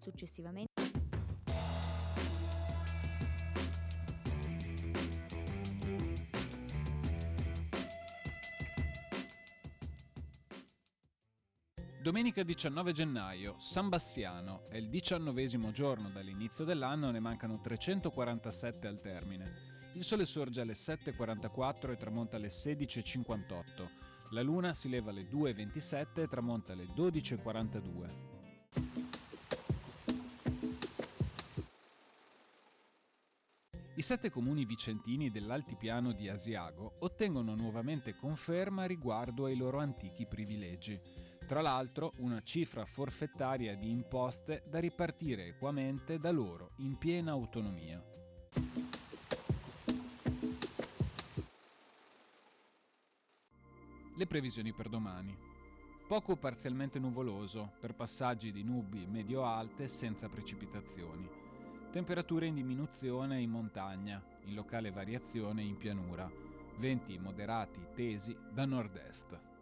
successivamente. Domenica 19 gennaio, San Bassiano, è il 19° giorno dall'inizio dell'anno, ne mancano 347 al termine. Il sole sorge alle 7:44 e tramonta alle 16:58. La luna si leva alle 2:27 e tramonta alle 12:42. I 7 comuni vicentini dell'altipiano di Asiago ottengono nuovamente conferma riguardo ai loro antichi privilegi. Tra l'altro, una cifra forfettaria di imposte da ripartire equamente da loro in piena autonomia. Le previsioni per domani. Poco o parzialmente nuvoloso, per passaggi di nubi medio-alte senza precipitazioni. Temperature in diminuzione in montagna, in locale variazione in pianura. Venti moderati tesi da nord-est.